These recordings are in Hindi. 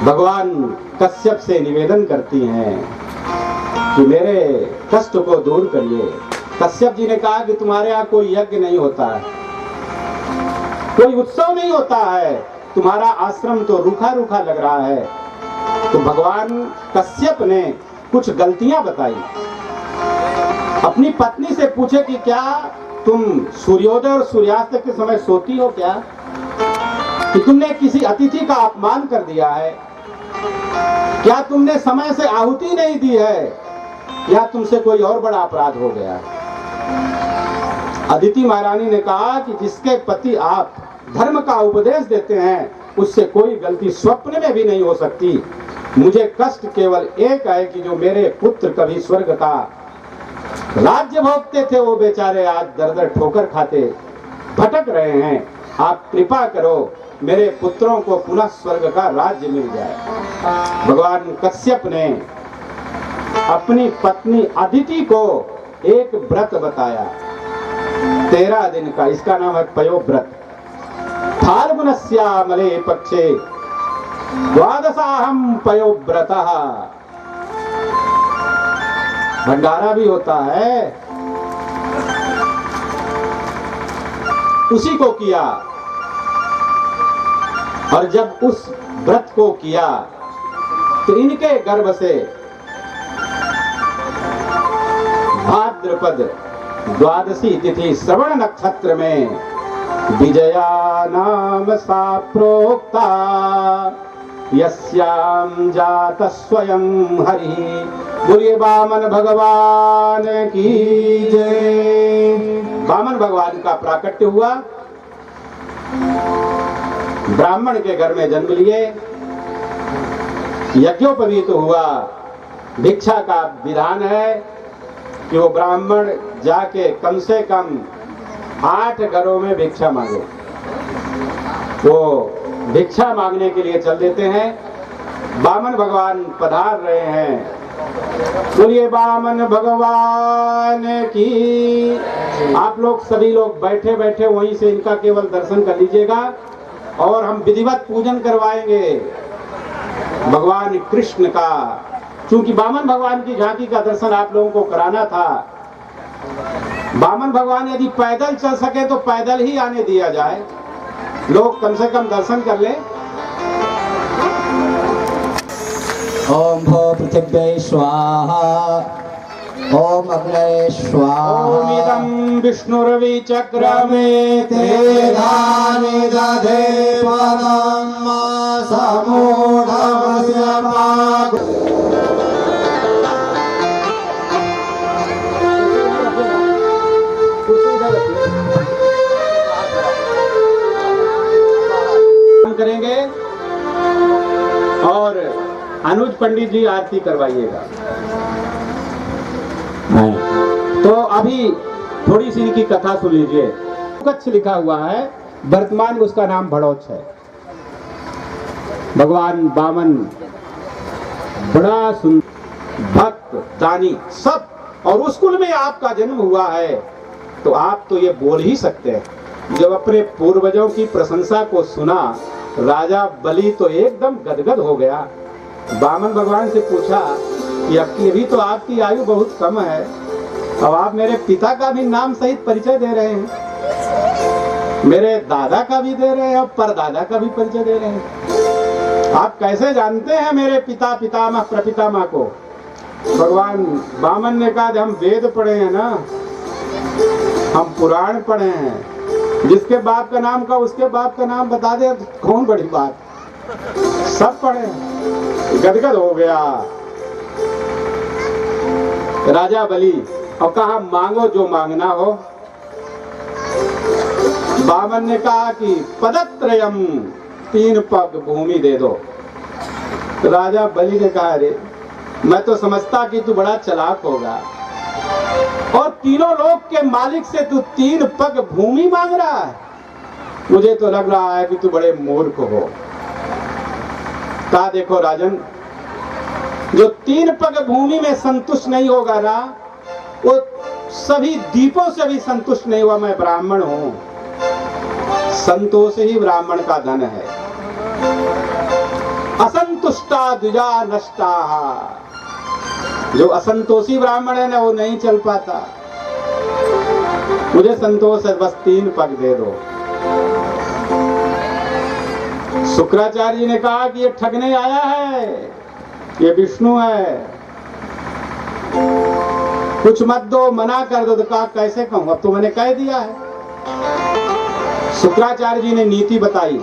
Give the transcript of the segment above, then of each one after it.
भगवान कश्यप से निवेदन करती हैं कि मेरे कष्ट को दूर करिए। कश्यप जी ने कहा कि तुम्हारे यहाँ कोई यज्ञ नहीं होता है, कोई उत्सव नहीं होता है, तुम्हारा आश्रम तो रूखा रूखा लग रहा है। तो भगवान कश्यप ने कुछ गलतियां बताई। अपनी पत्नी से पूछे कि क्या तुम सूर्योदय और सूर्यास्त के समय सोती हो क्या, कि तुमने किसी अतिथि का अपमान कर दिया है, क्या तुमने समय से आहुति नहीं दी है, या तुमसे कोई और बड़ा अपराध हो गया। अदिति महारानी ने कहा कि जिसके पति आप धर्म का उपदेश देते हैं उससे कोई गलती स्वप्न में भी नहीं हो सकती। मुझे कष्ट केवल एक है कि जो मेरे पुत्र कभी स्वर्ग का राज्य भोगते थे वो बेचारे आज दर दर ठोकर खाते भटक रहे हैं। आप कृपा करो मेरे पुत्रों को पुनः स्वर्ग का राज्य मिल जाए। भगवान कश्यप ने अपनी पत्नी अदिति को एक व्रत बताया 13 दिन का, इसका नाम है पयोव्रत। फाल्गुनस्यामले पक्षे द्वादशाहम पयोव्रतः। भंडारा भी होता है, उसी को किया। और जब उस व्रत को किया तो इनके गर्भ से भाद्रपद द्वादशी तिथि श्रवण नक्षत्र में विजया नाम सा प्रोक्ता, यस्याम जात स्वयं हरि। बोलिए वामन भगवान की जय। वामन भगवान का प्राकट्य हुआ, ब्राह्मण के घर में जन्म लिए, यज्ञोपवीत हुआ। भिक्षा का विधान है कि वो ब्राह्मण जाके कम से कम 8 घरों में भिक्षा मांगे। वो भिक्षा मांगने के लिए चल देते हैं। वामन भगवान पधार रहे हैं। बोलिए वामन भगवान की। आप लोग सभी लोग बैठे बैठे वहीं से इनका केवल दर्शन कर लीजिएगा और हम विधिवत पूजन करवाएंगे भगवान कृष्ण का। क्योंकि वामन भगवान की झांकी का दर्शन आप लोगों को कराना था। वामन भगवान यदि पैदल चल सके तो पैदल ही आने दिया जाए, लोग कम से कम दर्शन कर ले। ओम भो पृथिव्यै स्वाहा, ओम अग्नये स्वाहा। ओम इदं विष्णुर्वि चक्रमे तेधानि दधे पदं समूढमस्य पाद। करेंगे और अनुज पंडित जी आरती करवाइएगा। तो अभी थोड़ी सी इनकी कथा सुन लीजिए। कच्छ लिखा हुआ है, वर्तमान में उसका नाम भड़ौच है। भगवान वामन बड़ा सुंदर भक्त दानी सब, और उस कुल में आपका जन्म हुआ है तो आप तो ये बोल ही सकते हैं। जब अपने पूर्वजों की प्रशंसा को सुना राजा बलि तो एकदम गदगद हो गया। वामन भगवान से पूछा कि अभी तो आपकी आयु बहुत कम है, अब आप मेरे पिता का भी नाम सहित परिचय दे रहे हैं, मेरे दादा का भी दे रहे हैं और परदादा का भी परिचय दे रहे हैं। आप कैसे जानते हैं मेरे पिता पितामह प्रपितामह को। भगवान वामन ने कहा हम वेद पढ़े हैं ना, हम पुराण पढ़े हैं, जिसके बाप का नाम का उसके बाप का नाम बता दे तो कौन बड़ी बात, सब पढ़े। गदगद हो गया राजा बलि और कहा मांगो जो मांगना हो। वामन ने कहा कि पदत्रयम 3 पग भूमि दे दो। राजा बलि ने कहा अरे मैं तो समझता कि तू बड़ा चालाक होगा और तीनों लोक के मालिक से तू 3 पग भूमि मांग रहा है, मुझे तो लग रहा है कि तू बड़े मूर्ख हो। कहा देखो राजन, जो 3 पग भूमि में संतुष्ट नहीं होगा ना, वो सभी दीपों से भी संतुष्ट नहीं हुआ। मैं ब्राह्मण हूं, संतोष ही ब्राह्मण का धन है। असंतोष असंतुष्टा द्विजा नष्टा। जो असंतोषी ब्राह्मण है ना वो नहीं चल पाता। मुझे संतोष है, बस 3 पग दे दो। शुक्राचार्य जी ने कहा कि ये ठगने आया है, ये विष्णु है, कुछ मत दो, मना कर दो। तो कहा कैसे कहूं, अब तो मैंने कह दिया है। शुक्राचार्य जी ने नीति बताई।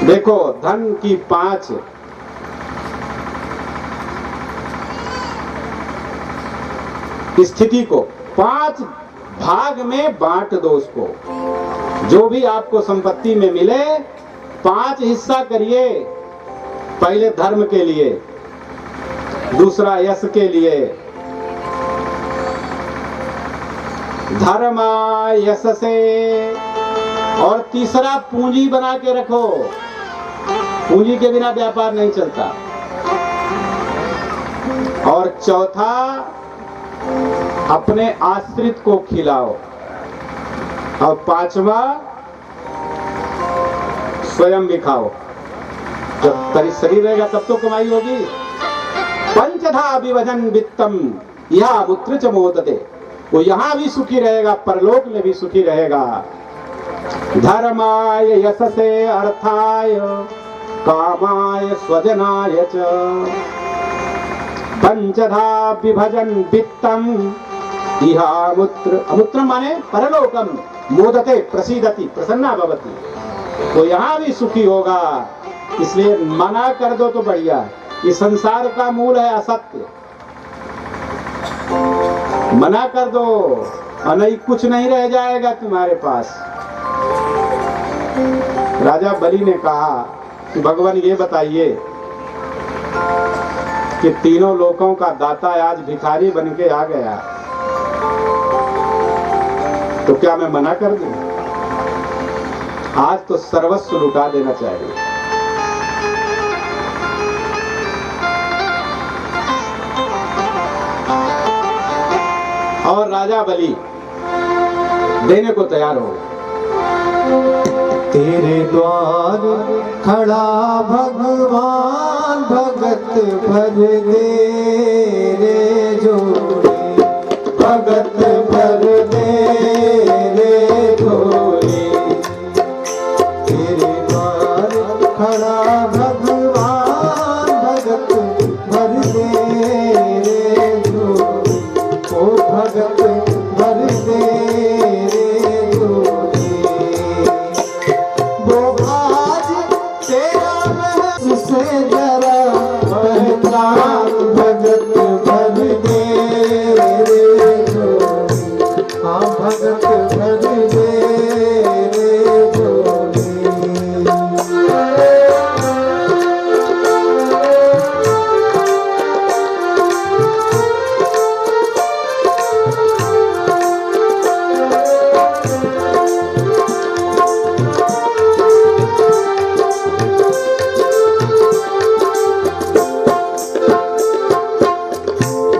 देखो, धन की 5 स्थिति को 5 भाग में बांट दो उसको। जो भी आपको संपत्ति में मिले 5 हिस्सा करिए। पहले धर्म के लिए, दूसरा यश के लिए, धर्म यश से, और तीसरा पूंजी बना के रखो। पूंजी के बिना व्यापार नहीं चलता। और चौथा, अपने आश्रित को खिलाओ। और 5वां, स्वयं भी खाओ। जब शरीर रहेगा तब तो कमाई होगी। पंचधा विभजन वित्तम यह मुत्र च मोदते। वो यहाँ भी सुखी रहेगा, परलोक में भी सुखी रहेगा। धर्माय यशसे अर्थाय कामाय स्वजनाय च पंचधा विभजन वित्तम इह अमुत्र माने परलोकम मोदते प्रसीदति प्रसन्ना भवति। तो यहाँ भी सुखी होगा। इसलिए मना कर दो तो बढ़िया। ये संसार का मूल है असत्य। मना कर दो और नहीं, कुछ नहीं रह जाएगा तुम्हारे पास। राजा बलि ने कहा कि भगवान ये बताइए कि तीनों लोकों का दाता आज भिखारी बन के आ गया, तो क्या मैं मना कर दूं? आज तो सर्वस्व लुटा देना चाहिए। और राजा बलि देने को तैयार हो। तेरे द्वार खड़ा भगवान भगत भर दे रे जोड़े, भगत भर दे रे जोड़े। तेरे द्वार खड़ा भगवान भगत भर दे रे जोड़े, ओ भगत भर दे रे जोड़े। वो आज तेरा महसूस से जरा पहचान, भगत भर दे रे जोड़े, हाँ भगत भर दे रे जोड़े।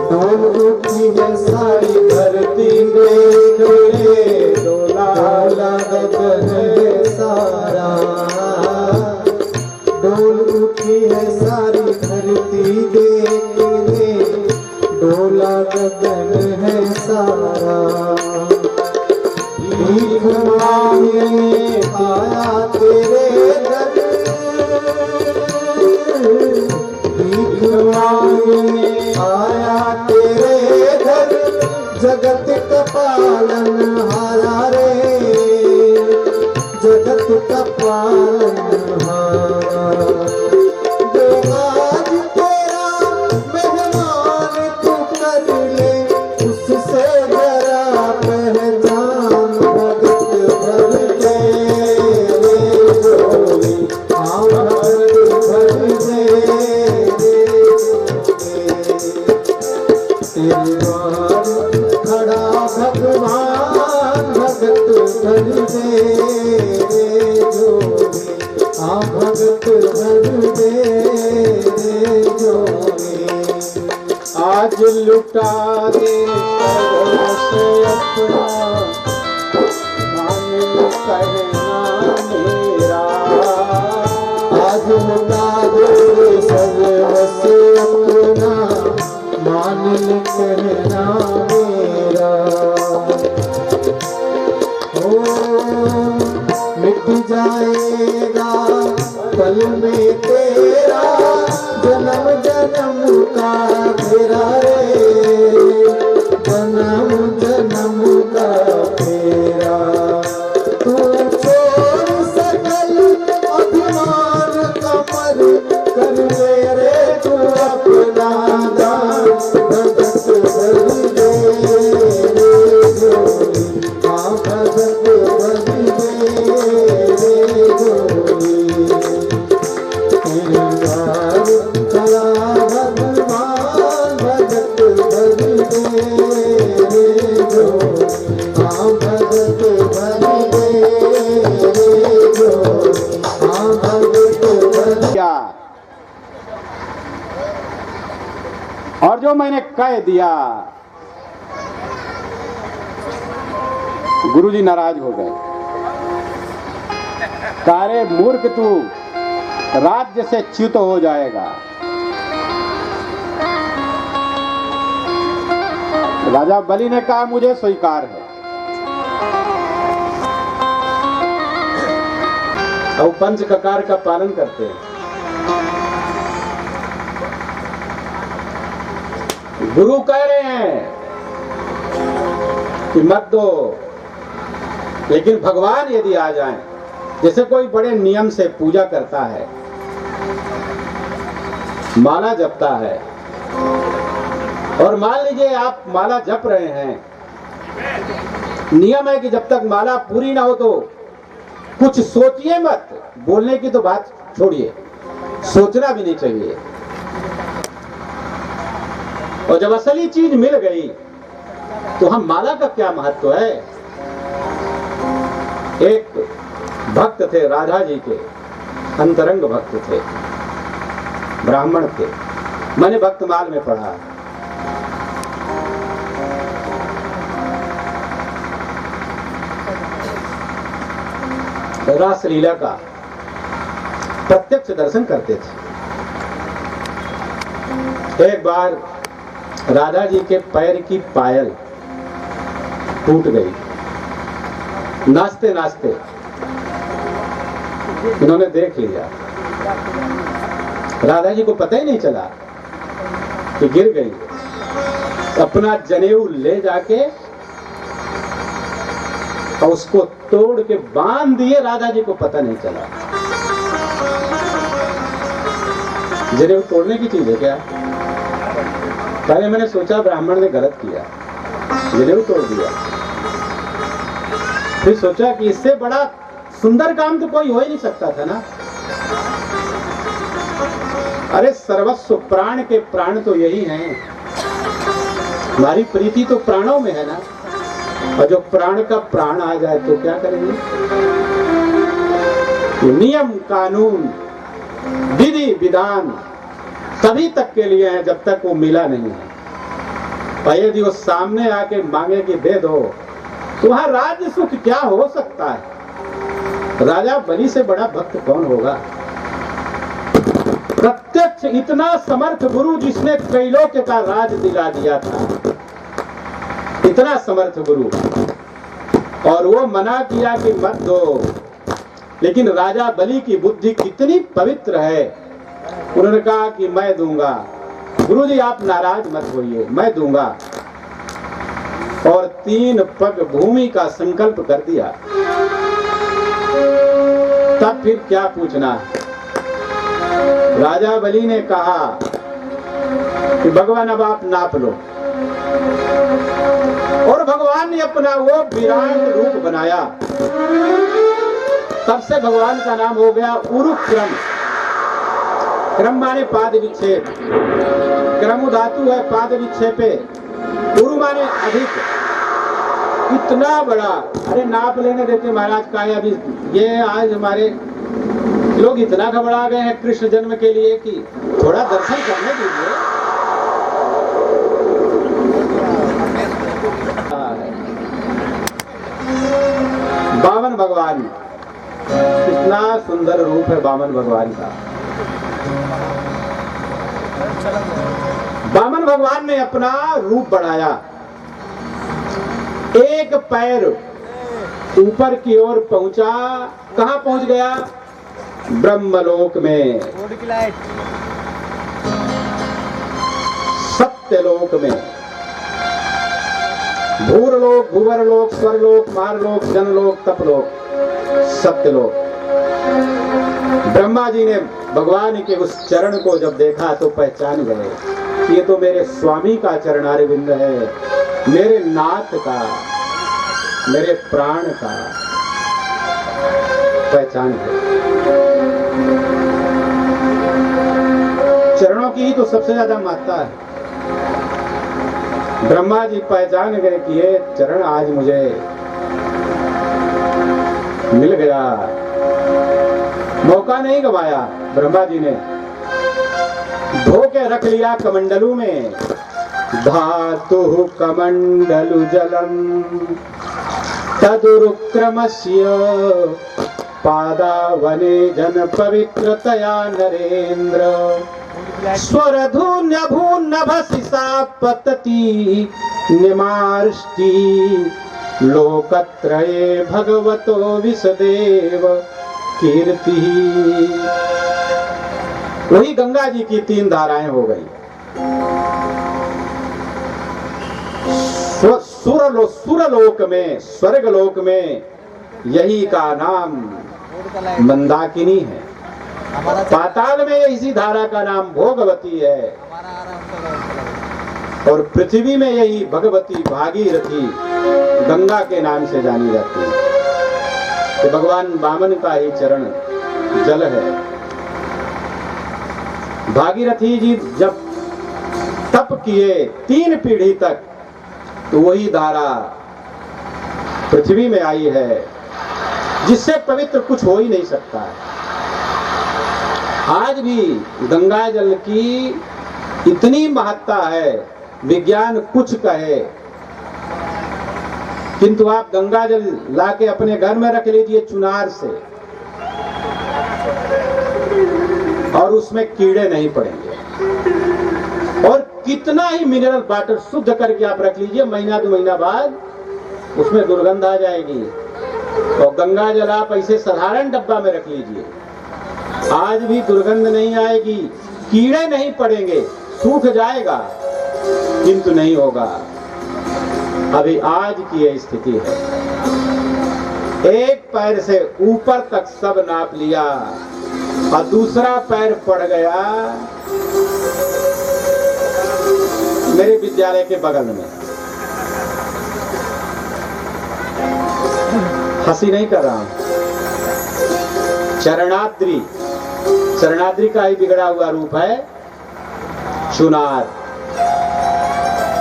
डोल उठी है सारी धरती देख ले, डोला गगन है सारा। डोल उठी है सारी धरती देख ले, डोला गगन है सारा। भीख मांगने आया तेरे दर, भीख मांगने आया तेरे घर, जगत का पालन हारा रे, जगत का पालन हारा। जो आज तेरा मेहमान तू कर ले, उससे जरा पहचान, भगत भर दे रे जोड़ी, हाँ भगत भर दे रे जोड़ी। तेरे द्वार खड़ा भगवान भगत भर दे रे जोड़ी, हाँ भगत भर दे रे जोड़ी। आज लुटा दे से अपना, मांग कहना मेरा। आज लुटा दे कह दिया। गुरुजी नाराज हो गए। कारे मूर्ख, तू राज्य से च्युत हो जाएगा। राजा बलि ने कहा मुझे स्वीकार है। अब पंच ककार का पालन करते हैं। गुरु कह रहे हैं कि मत दो, लेकिन भगवान यदि आ जाएं, जैसे कोई बड़े नियम से पूजा करता है, माला जपता है, और मान लीजिए आप माला जप रहे हैं, नियम है कि जब तक माला पूरी ना हो तो कुछ सोचिए मत। बोलने की तो बात छोड़िए, सोचना भी नहीं चाहिए। और जब असली चीज मिल गई तो हम माला का क्या महत्व है। एक भक्त थे, राधा जी के अंतरंग भक्त थे, ब्राह्मण थे। मैंने भक्तमाल में पढ़ा। रास लीला का प्रत्यक्ष दर्शन करते थे। एक बार राधा जी के पैर की पायल टूट गई। नाचते नाचते इन्होंने देख लिया। राधा जी को पता ही नहीं चला कि गिर गई। अपना जनेऊ ले जाके और उसको तोड़ के बांध दिए। राधा जी को पता नहीं चला। जनेऊ तोड़ने की चीज है क्या? पहले मैंने सोचा ब्राह्मण ने गलत किया, जनेऊ तोड़ दिया। फिर सोचा कि इससे बड़ा सुंदर काम तो कोई हो ही नहीं सकता था ना। अरे सर्वस्व प्राण के प्राण तो यही हैं। हमारी प्रीति तो प्राणों में है ना। और जो प्राण का प्राण आ जाए तो क्या करेंगे? नियम कानून विधि विधान तभी तक के लिए है जब तक वो मिला नहीं है। और यदि वो सामने आके मांगे कि दे दो, तो वहां राज्य सुख क्या हो सकता है? राजा बलि से बड़ा भक्त कौन होगा? प्रत्यक्ष इतना समर्थ गुरु जिसने त्रैलोक्य का राज दिला दिया था, इतना समर्थ गुरु, और वो मना किया कि मत दो। लेकिन राजा बलि की बुद्धि कितनी पवित्र है। उन्होंने कहा कि मैं दूंगा। गुरुजी आप नाराज मत होइए, मैं दूंगा। और 3 पग भूमि का संकल्प कर दिया। तब फिर क्या पूछना। राजा बलि ने कहा कि भगवान अब आप नाप लो। और भगवान ने अपना वो विराट रूप बनाया। तब से भगवान का नाम हो गया उरुक्रम। क्रम माने पाद विक्षेप, क्रम धातु है पाद विक्षेपे, उरु माने अधिक। इतना बड़ा, अरे नाप लेने देते महाराज का है। अभी ये आज हमारे लोग इतना घबरा गए हैं कृष्ण जन्म के लिए कि थोड़ा दर्शन करने दीजिए। बामन भगवान, कितना सुंदर रूप है बामन भगवान का। बामन भगवान ने अपना रूप बढ़ाया। एक पैर ऊपर की ओर पहुंचा। कहां पहुंच गया? ब्रह्मलोक में, सत्यलोक में। भूरलोक, भूवरलोक, स्वरलोक, मारलोक, जनलोक, तपलोक, सत्यलोक। ब्रह्मा जी ने भगवान के उस चरण को जब देखा तो पहचान गए कि ये तो मेरे स्वामी का चरणारविंद है, मेरे नाथ का, मेरे प्राण का। पहचान गए। चरणों की ही तो सबसे ज्यादा महत्ता है। ब्रह्मा जी पहचान गए कि ये चरण आज मुझे मिल गया। मौका नहीं गवाया। ब्रह्मा जी ने धो के रख लिया कमंडलू में, धातुः कमण्डलु जलम् तदुरुक्रमस्य पादावने जन पवित्रतया नरेन्द्र स्वरधून्यभून्नभसिसा पतति निमार्ष्टि लोकत्रये भगवतो विसदेव कीर्ति। वही गंगा जी की 3 धाराएं हो गई। सुरलोक में, स्वर्गलोक में यही का नाम मंदाकिनी है। पाताल में इसी धारा का नाम भोगवती है और पृथ्वी में यही भगवती भागीरथी गंगा के नाम से जानी जाती है। तो भगवान वामन का ही चरण जल है। भागीरथी जी जब तप किए 3 पीढ़ी तक, तो वही धारा पृथ्वी में आई है, जिससे पवित्र कुछ हो ही नहीं सकता है। आज भी गंगा जल की इतनी महत्ता है, विज्ञान कुछ कहे, किंतु आप गंगा जल लाके अपने घर में रख लीजिए चुनार से, और उसमें कीड़े नहीं पड़ेंगे। और कितना ही मिनरल वाटर शुद्ध करके आप रख लीजिए, महीना 2 महीना बाद उसमें दुर्गंध आ जाएगी। और गंगा जल आप ऐसे साधारण डब्बा में रख लीजिए, आज भी दुर्गंध नहीं आएगी, कीड़े नहीं पड़ेंगे, सूख जाएगा किंतु नहीं होगा। अभी आज की यह स्थिति है। एक पैर से ऊपर तक सब नाप लिया और दूसरा पैर पड़ गया मेरे विद्यालय के बगल में। हंसी नहीं कर रहा हूं। चरणाद्रि, चरणाद्रि का ही बिगड़ा हुआ रूप है चुनार।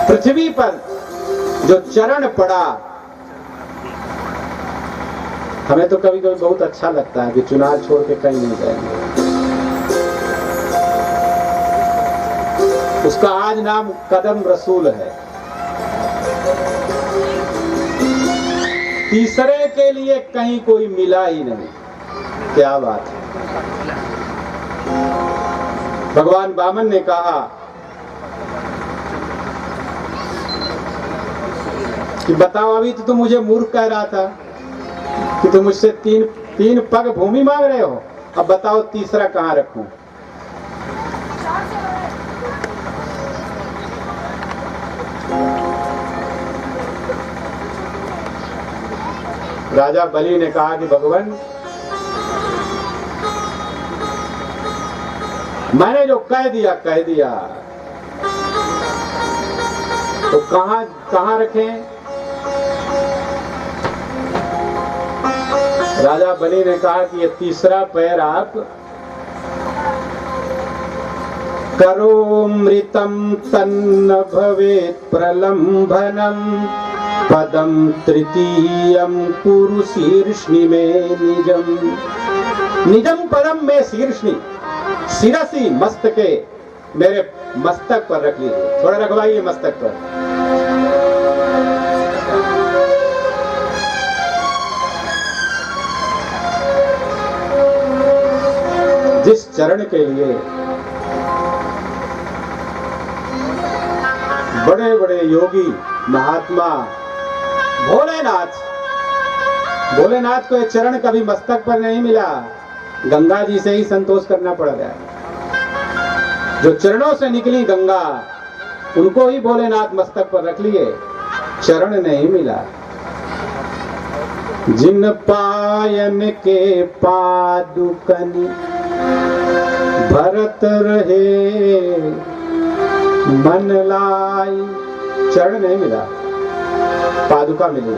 पृथ्वी पर जो चरण पड़ा, हमें तो कभी कभी बहुत अच्छा लगता है कि चुनार छोड़ के कहीं नहीं जाएंगे। उसका आज नाम कदम रसूल है। तीसरे के लिए कहीं कोई मिला ही नहीं। क्या बात है। भगवान वामन ने कहा कि बताओ, अभी तो तुम मुझे मूर्ख कह रहा था कि तुम मुझसे तीन पग भूमि मांग रहे हो, अब बताओ तीसरा कहां रखूं। राजा बलि ने कहा कि भगवान, मैंने जो कह दिया तो कहां रखें। राजा बलि ने कहा कि ये तीसरा पैर आप करोमृतं तन्न भवेत् प्रलंभनम पदम तृतीयम कुरु शीर्ष्णि में निजम पदम में शीर्ष्णि, शिरसी मस्तके, मेरे मस्तक पर रख लीजिए। थोड़ा रखवाइए मस्तक पर। जिस चरण के लिए बड़े बड़े योगी महात्मा भोलेनाथ को ये चरण कभी मस्तक पर नहीं मिला, गंगा जी से ही संतोष करना पड़ गया। जो चरणों से निकली गंगा, उनको ही भोलेनाथ मस्तक पर रख लिए, चरण नहीं मिला। जिन पायन के पादुकन भरत रहे मन लाई, चरण नहीं मिला, पादुका मिली।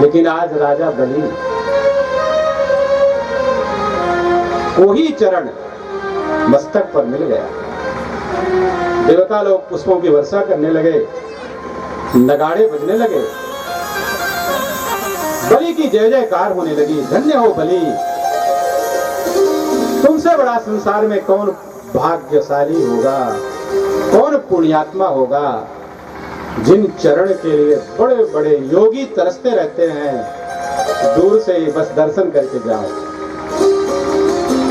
लेकिन आज राजा बलि वही चरण मस्तक पर मिल गया। देवता लोग पुष्पों की वर्षा करने लगे, नगाड़े बजने लगे, बलि की जय जयकार होने लगी। धन्य हो बलि, तुमसे बड़ा संसार में कौन भाग्यशाली होगा, कौन पुण्यात्मा होगा जिन चरण के लिए बड़े बड़े योगी तरसते रहते हैं, दूर से ही बस दर्शन करके जाओ।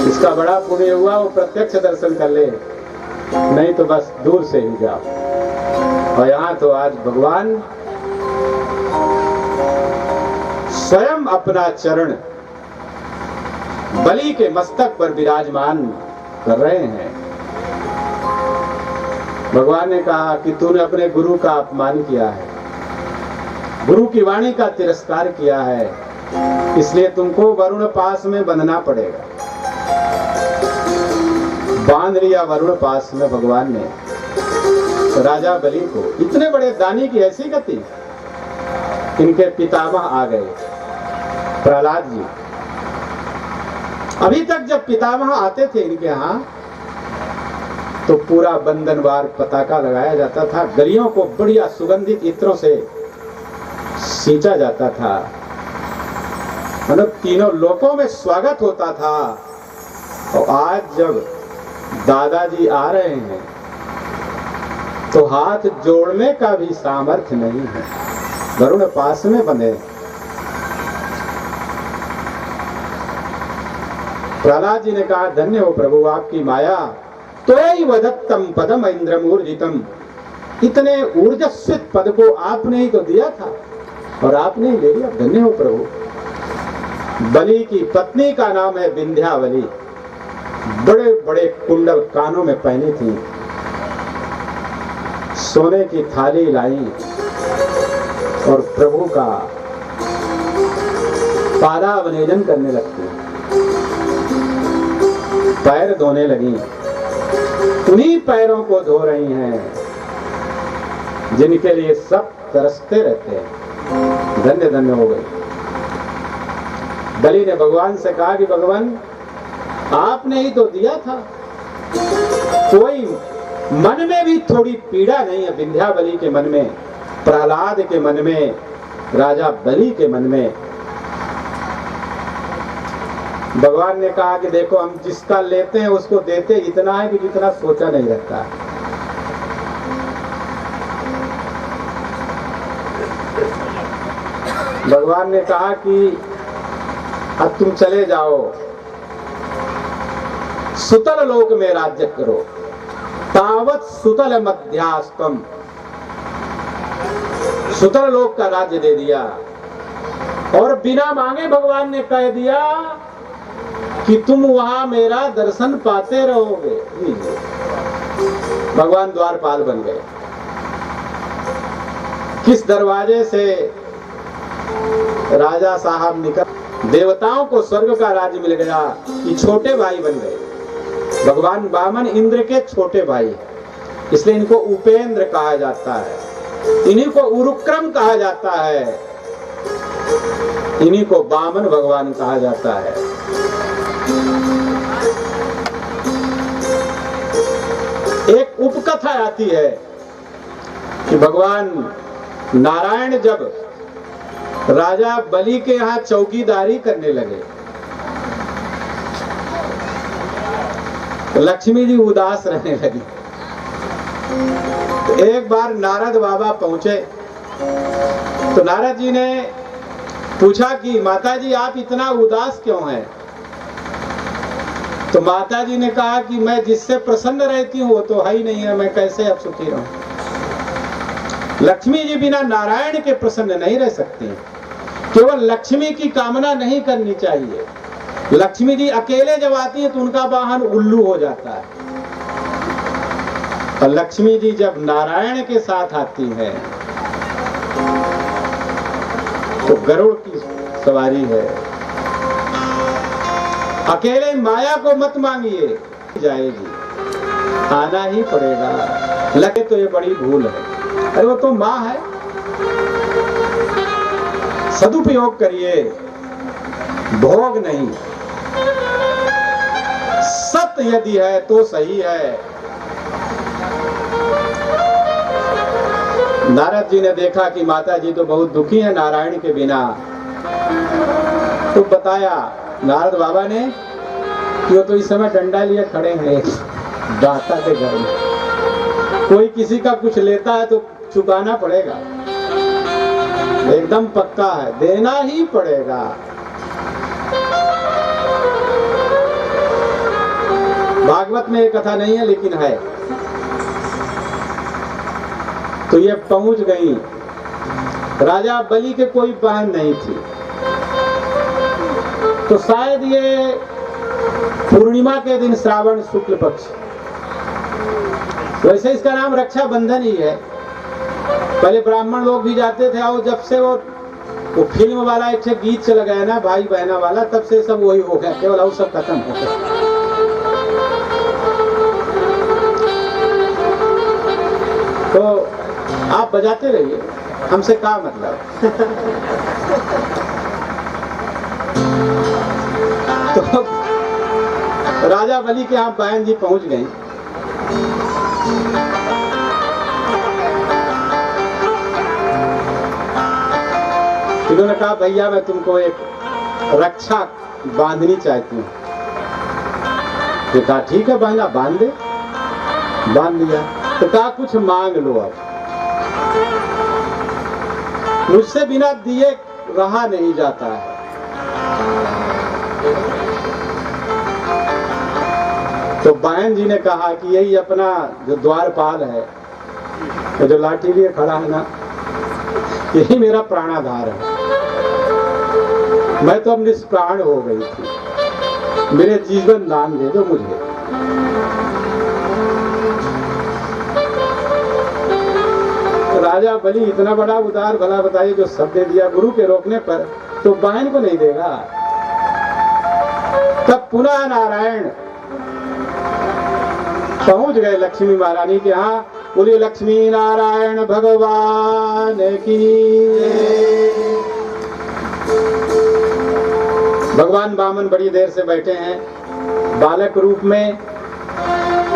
इसका बड़ा पुण्य हुआ वो प्रत्यक्ष दर्शन कर ले, नहीं तो बस दूर से ही जाओ। और यहाँ तो आज भगवान स्वयं अपना चरण बलि के मस्तक पर विराजमान कर रहे हैं। भगवान ने कहा कि तूने अपने गुरु का अपमान किया है, गुरु की वाणी का तिरस्कार किया है, इसलिए तुमको वरुण पास में बंधना पड़ेगा। बांध लिया वरुण पास में भगवान ने राजा बलि को। इतने बड़े दानी की ऐसी गति। इनके पितामह आ गए प्रहलाद जी। अभी तक जब पितामह आते थे इनके यहाँ तो पूरा बंधनवार पताका लगाया जाता था, गलियों को बढ़िया सुगंधित इत्रों से सींचा जाता था, मतलब तीनों लोकों में स्वागत होता था। और आज जब दादाजी आ रहे हैं तो हाथ जोड़ने का भी सामर्थ्य नहीं है, वरुण पास में बंधे। प्रहलाद जी ने कहा धन्य हो प्रभु आपकी माया, तोय वदत्तम पदम इंद्रमूर्जितम। इतने ऊर्जस्वित पद को आपने ही तो दिया था और आपने ही ले लिया, धन्य हो प्रभु। बलि की पत्नी का नाम है विंध्यावली, बड़े बड़े कुंडल कानों में पहनी थी, सोने की थाली लाई और प्रभु का पादावनेजन करने लगती, पैर धोने लगी। उन्हीं पैरों को धो रही हैं जिनके लिए सब तरसते रहते हैं। धन्य धन्य हो गई। बलि ने भगवान से कहा कि भगवान आपने ही तो दिया था, कोई मन में भी थोड़ी पीड़ा नहीं है विंध्यावली के मन में, प्रहलाद के मन में, राजा बलि के मन में। भगवान ने कहा कि देखो हम जिसका लेते हैं उसको देते इतना है कि जितना सोचा नहीं रहता। भगवान ने कहा कि अब तुम चले जाओ, सुतल लोक में राज्य करो, तावत सुतल मध्यास्तम। सुतल लोक का राज्य दे दिया और बिना मांगे भगवान ने कह दिया कि तुम वहां मेरा दर्शन पाते रहोगे। भगवान द्वारपाल बन गए। किस दरवाजे से राजा साहब निकल, देवताओं को स्वर्ग का राज्य मिल गया, ये छोटे भाई बन गए। भगवान वामन इंद्र के छोटे भाई, इसलिए इनको उपेंद्र कहा जाता है, इन्हीं को उरुक्रम कहा जाता है, इन्हीं को वामन भगवान कहा जाता है। एक उपकथा आती है कि भगवान नारायण जब राजा बलि के यहाँ चौकीदारी करने लगे तो लक्ष्मी जी उदास रहने लगी। तो एक बार नारद बाबा पहुंचे तो नारद जी ने पूछा कि माता जी आप इतना उदास क्यों हैं? तो माता जी ने कहा कि मैं जिससे प्रसन्न रहती हूँ वो तो है ही नहीं है, मैं कैसे अब सुखी रहूं। लक्ष्मी जी बिना नारायण के प्रसन्न नहीं रह सकती। केवल लक्ष्मी की कामना नहीं करनी चाहिए। लक्ष्मी जी अकेले जब आती है तो उनका वाहन उल्लू हो जाता है, और लक्ष्मी जी जब नारायण के साथ आती है तो गरुड़ की सवारी है। अकेले माया को मत मांगिए, जाएगी, आना ही पड़ेगा। लगे तो ये बड़ी भूल है। अरे वो तो माँ है, सदुपयोग करिए, भोग नहीं। सत्य यदि है तो सही है। नारद जी ने देखा कि माता जी तो बहुत दुखी है नारायण के बिना, तो बताया नारद बाबा ने कि वो तो इस समय डंडा लिए खड़े हैं दाता के घर में। कोई किसी का कुछ लेता है तो चुकाना पड़ेगा, एकदम पक्का है, देना ही पड़ेगा। भागवत में ये कथा नहीं है लेकिन है। तो ये पहुंच गई, राजा बलि के कोई बहन नहीं थी, तो शायद ये पूर्णिमा के दिन श्रावण शुक्ल पक्ष, वैसे इसका नाम रक्षाबंधन ही है। पहले ब्राह्मण लोग भी जाते थे, और जब से वो फिल्म वाला एक गीत चला गया ना भाई बहना वाला, तब से सब वही हो गया, केवल वो सब खत्म हो गया। तो आप बजाते रहिए, हमसे क्या मतलब। तो राजा बलि के यहाँ बहन जी पहुंच गई। इन्होंने कहा भैया मैं तुमको एक रक्षा बांधनी चाहती हूँ। तो कहा ठीक है बहना बांध दे, बांध दिया। तो कहा कुछ मांग लो, अब मुझसे बिना दिए रहा नहीं जाता है। तो बहन जी ने कहा कि यही अपना जो द्वारपाल है, तो जो लाठी लिए खड़ा है ना, यही मेरा प्राणाधार है। मैं तो अब निष्प्राण हो गई थी, मेरे जीवन दान दे दो मुझे। राजा बलि इतना बड़ा उदार, भला बताइए, जो सब दे दिया गुरु के रोकने पर, तो बहन को नहीं देगा। तब पुनः नारायण पहुंच गए लक्ष्मी महारानी के यहाँ। बोलिए लक्ष्मी नारायण भगवान की। भगवान वामन बड़ी देर से बैठे हैं बालक रूप में।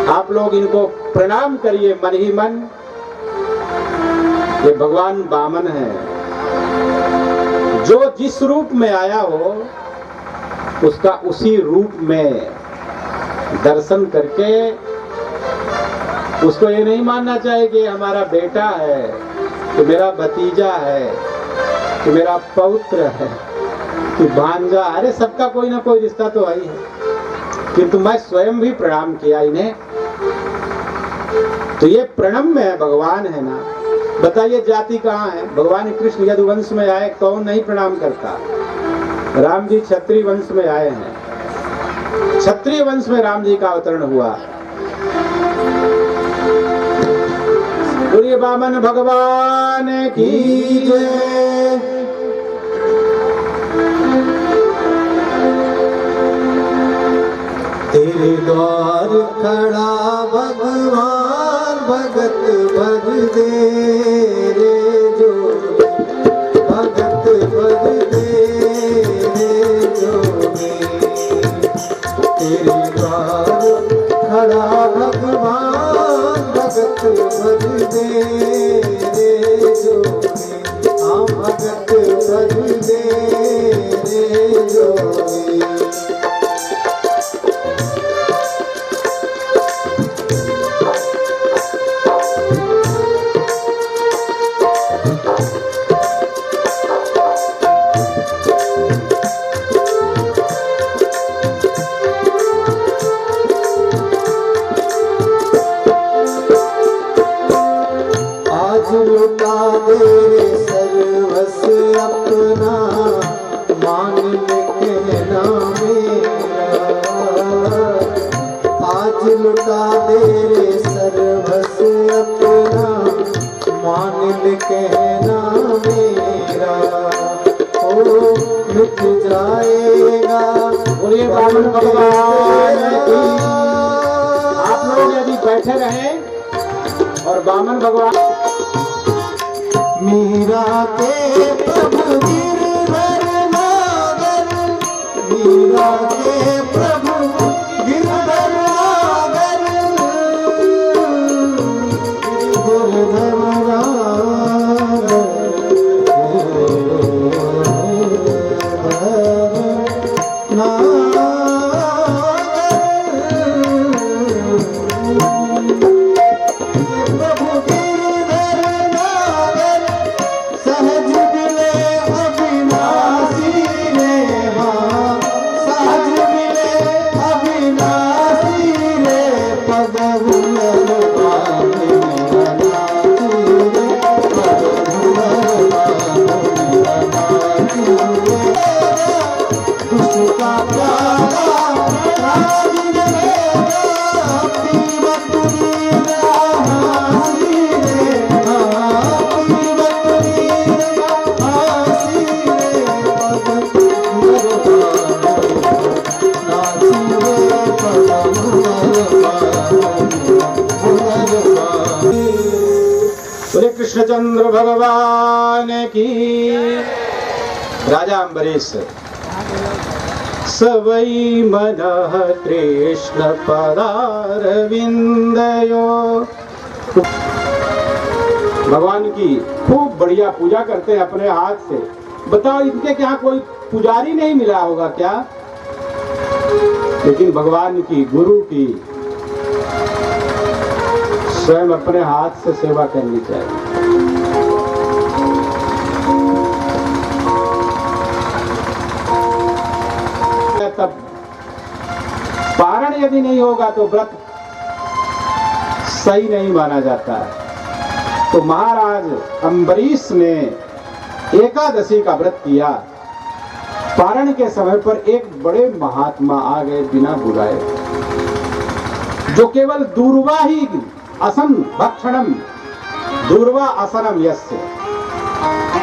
आप लोग इनको प्रणाम करिए मन ही मन। ये भगवान वामन है, जो जिस रूप में आया हो उसका उसी रूप में दर्शन करके उसको ये नहीं मानना चाहिए कि हमारा बेटा है, कि मेरा भतीजा है, कि मेरा पौत्र है, कि भांजा। अरे सबका कोई ना कोई रिश्ता तो है ही है। किंतु मैं स्वयं भी प्रणाम किया इन्हें। तो ये प्रणम में है, भगवान है ना। बताइए जाति कहाँ है? भगवान कृष्ण यदुवंश में आए, कौन नहीं प्रणाम करता? राम जी क्षत्रिय वंश में आए हैं, क्षत्रिय वंश में राम जी का अवतरण हुआ। बोलिए वामन भगवान की जय। तेरे द्वार खड़ा भगवान भगत भर दे रे जो, भगत भर दे रे जो। तेरे द्वार खड़ा भगवान भगत भर दे रे जो, हाँ भगत भर दे रे जो। लुटा दे सर्वस्व अपना, मान ले कहना मेरा। आज लुटा दे सर्वस्व अपना, मान ले कहना मेरा। ओ मिट जाएगा। बोलिए वामन भगवान की। आप लोग यदि बैठे रहे और वामन भगवान मीरा के प्रभु गिरधर नागर, मीरा के प्रभु गिरधर नागर, गिरधर नागर। कृष्णचंद्र भगवान की। राजा अम्बरीश। सवै मनः कृष्ण पदारविंदयो। भगवान की खूब बढ़िया पूजा करते हैं अपने हाथ से। बताओ इनके क्या कोई पुजारी नहीं मिला होगा क्या? लेकिन भगवान की, गुरु की स्वयं अपने हाथ से सेवा करनी चाहिए। तब पारण यदि नहीं होगा तो व्रत सही नहीं माना जाता है। तो महाराज अम्बरीश ने एकादशी का व्रत किया। पारण के समय पर एक बड़े महात्मा आ गए बिना बुलाए, जो केवल दूर्वा ही असम भक्षणम, दूर्वा असनम यस्य,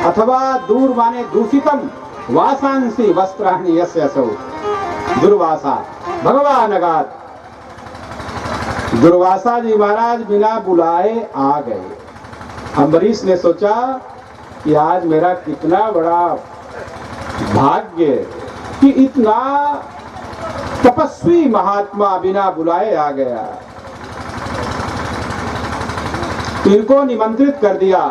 अथवा दूर माने दूषितम वासांसी वस्त्राणि यस्य असौ। दुर्वासा भगवान अगाध। दुर्वासा जी महाराज बिना बुलाए आ गए। अम्बरीश ने सोचा कि आज मेरा कितना बड़ा भाग्य कि इतना तपस्वी महात्मा बिना बुलाए आ गया। इनको निमंत्रित कर दिया,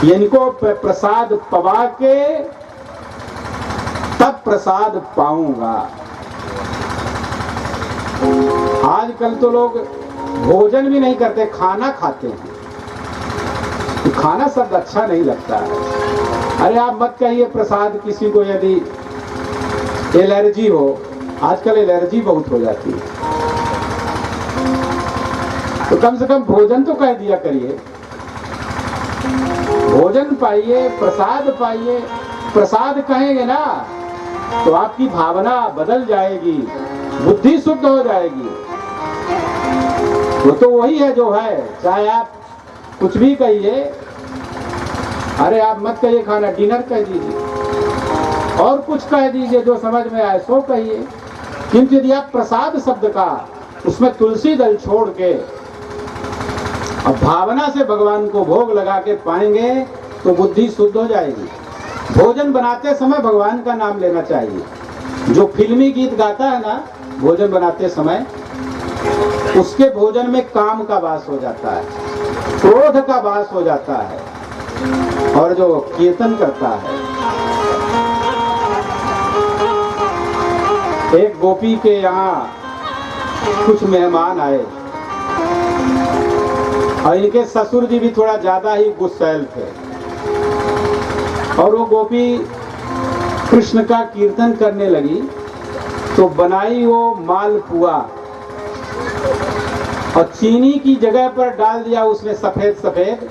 इनको प्रसाद पवा के तब प्रसाद पाऊंगा। आजकल तो लोग भोजन भी नहीं करते, खाना खाते हैं। तो खाना शब्द अच्छा नहीं लगता है। अरे आप मत कहिए प्रसाद किसी को यदि एलर्जी हो, आजकल एलर्जी बहुत हो जाती है, तो कम से कम भोजन तो कह दिया करिए। भोजन पाइए, प्रसाद पाइए। प्रसाद कहेंगे ना तो आपकी भावना बदल जाएगी, बुद्धि शुद्ध हो जाएगी। वो तो वही है जो है, चाहे आप कुछ भी कहिए। अरे आप मत कहिए खाना, डिनर कह दीजिए, और कुछ कह दीजिए जो समझ में आए सो कहिए। किंतु यदि आप प्रसाद शब्द का उसमें तुलसी दल छोड़ के अब भावना से भगवान को भोग लगा के पाएंगे तो बुद्धि शुद्ध हो जाएगी। भोजन बनाते समय भगवान का नाम लेना चाहिए। जो फिल्मी गीत गाता है ना भोजन बनाते समय, उसके भोजन में काम का वास हो जाता है, क्रोध का वास हो जाता है। और जो कीर्तन करता है, एक गोपी के यहाँ कुछ मेहमान आए और इनके ससुर जी भी थोड़ा ज्यादा ही गुस्सैल थे। और वो गोपी कृष्ण का कीर्तन करने लगी तो बनाई वो मालपुआ और चीनी की जगह पर डाल दिया उसमें सफेद सफेद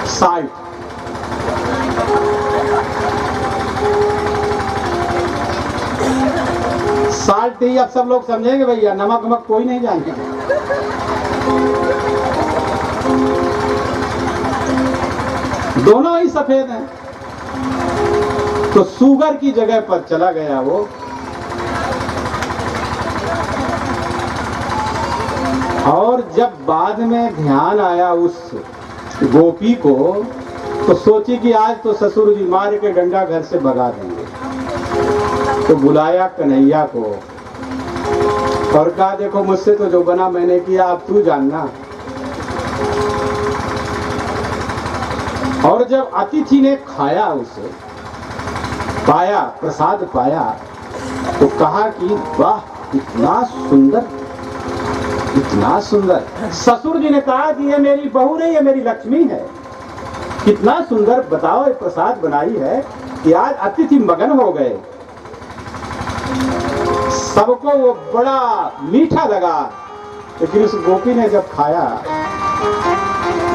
साल्ट। साल्ट ही अब सब लोग समझेंगे भैया, नमक नमक कोई नहीं जानेगा। दोनों ही सफेद हैं। तो शुगर की जगह पर चला गया वो। और जब बाद में ध्यान आया उस गोपी को तो सोची कि आज तो ससुर जी मार के डंडा घर से भगा देंगे। तो बुलाया कन्हैया को और कहा देखो मुझसे तो जो बना मैंने किया, अब तू जानना। और जब अतिथि ने खाया, उसे पाया, प्रसाद पाया, तो कहा कि वाह इतना सुंदर, इतना सुंदर। ससुर जी ने कहा कि ये मेरी बहू नहीं, ये मेरी लक्ष्मी है। कितना सुंदर बताओ ये प्रसाद बनाई है कि आज अतिथि मगन हो गए। सबको वो बड़ा मीठा लगा। लेकिन उस गोपी ने जब खाया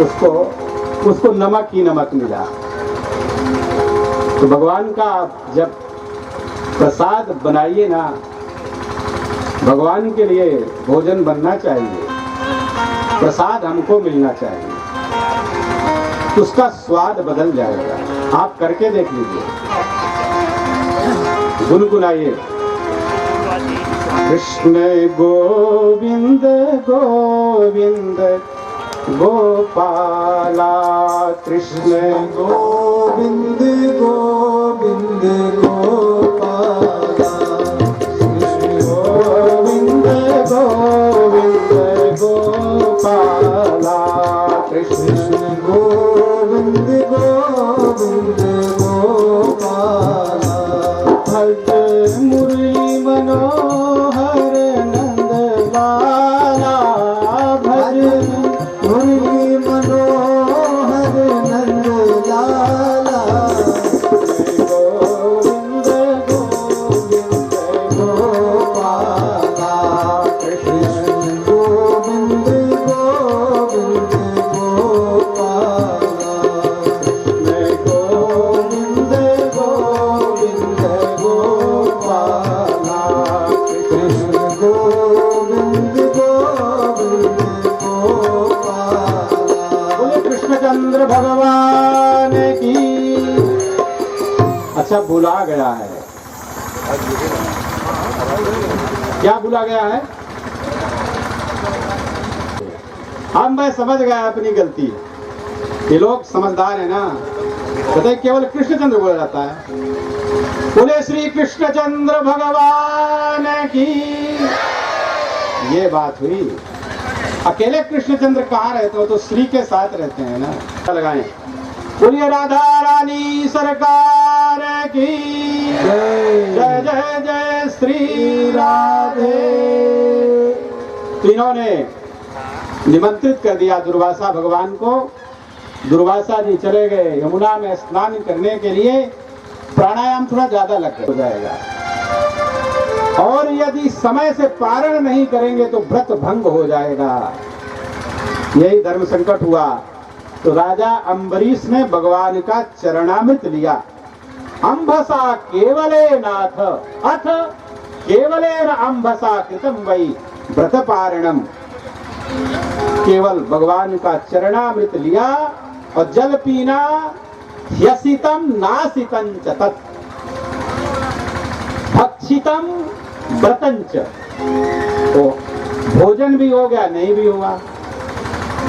उसको नमक ही नमक मिला। तो भगवान का जब प्रसाद बनाइए ना, भगवान के लिए भोजन बनना चाहिए, प्रसाद हमको मिलना चाहिए, तो उसका स्वाद बदल जाएगा। आप करके देख लीजिए, गुनगुनाइए। कृष्ण गोविंद गोविंद गोपाला कृष्ण गोविंद गोविंद गोपाला कृष्ण गोविंद गोविंद गोपाला कृष्ण गोविंद गोविंद गोपाला भज मुरली मनोहर नंद लाला भज मुरली मनोहर नंद लाला गोविंद गोविंद गोपाला कृष्ण गोविंद गोविंद गोपाला गोविंद गोविंद गोपाला कृष्ण गोविंद गोविंद गोपाला बोले कृष्णचंद्र भगवान की। अच्छा बुला गया है, क्या बुला गया है? हम मैं समझ गया अपनी गलती। ये लोग समझदार है ना, बताइए केवल कृष्णचंद्र बोला जाता है। बोले श्री कृष्णचंद्र भगवान की। ये बात हुई। अकेले कृष्णचंद्र कहाँ रहते हो, तो श्री के साथ रहते हैं ना। लगाएं बोलिए राधा रानी सरकार की जय जय जय श्री राधे। तो इन्होंने निमंत्रित कर दिया दुर्वासा भगवान को। दुर्वासा जी चले गए यमुना में स्नान करने के लिए। प्राणायाम थोड़ा ज्यादा लग हो जाएगा, और यदि समय से पारण नहीं करेंगे तो व्रत भंग हो जाएगा। यही धर्म संकट हुआ। तो राजा अम्बरीश ने भगवान का चरणामृत लिया। अम्भसा केवले नाथ अथ केवलेन अम्भसा कृतम वै व्रत पारणम। केवल भगवान का चरणामृत लिया और जल पीना। ह्यसितम नासितं च तत् भक्षितम व्रतंच। तो भोजन भी हो गया, नहीं भी हुआ,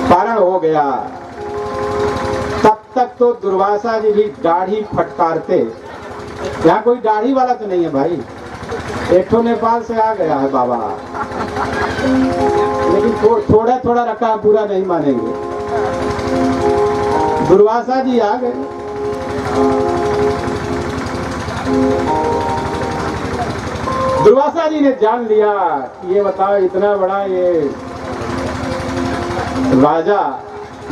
पारण हो गया। तब तक तो दुर्वासा जी भी दाढ़ी फटकारते। यहाँ कोई दाढ़ी वाला तो नहीं है भाई, एक तो नेपाल से आ गया है बाबा, लेकिन थोड़ा थोड़ा रखा, पूरा नहीं मानेंगे। दुर्वासा जी आ गए। दुर्वासा जी ने जान लिया कि ये बताओ इतना बड़ा ये राजा,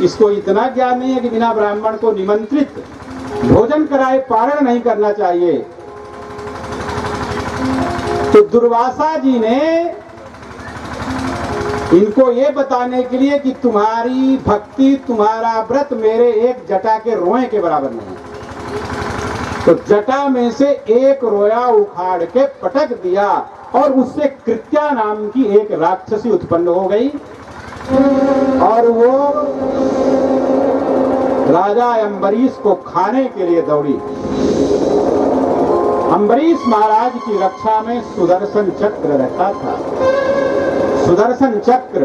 इसको इतना ज्ञान नहीं है कि बिना ब्राह्मण को निमंत्रित भोजन कराए पारण नहीं करना चाहिए। तो दुर्वासा जी ने इनको ये बताने के लिए कि तुम्हारी भक्ति, तुम्हारा व्रत मेरे एक जटा के रोए के बराबर नहीं है। तो जटा में से एक रोया उखाड़ के पटक दिया और उससे कृत्या नाम की एक राक्षसी उत्पन्न हो गई और वो राजा अम्बरीश को खाने के लिए दौड़ी। अम्बरीश महाराज की रक्षा में सुदर्शन चक्र रहता था। सुदर्शन चक्र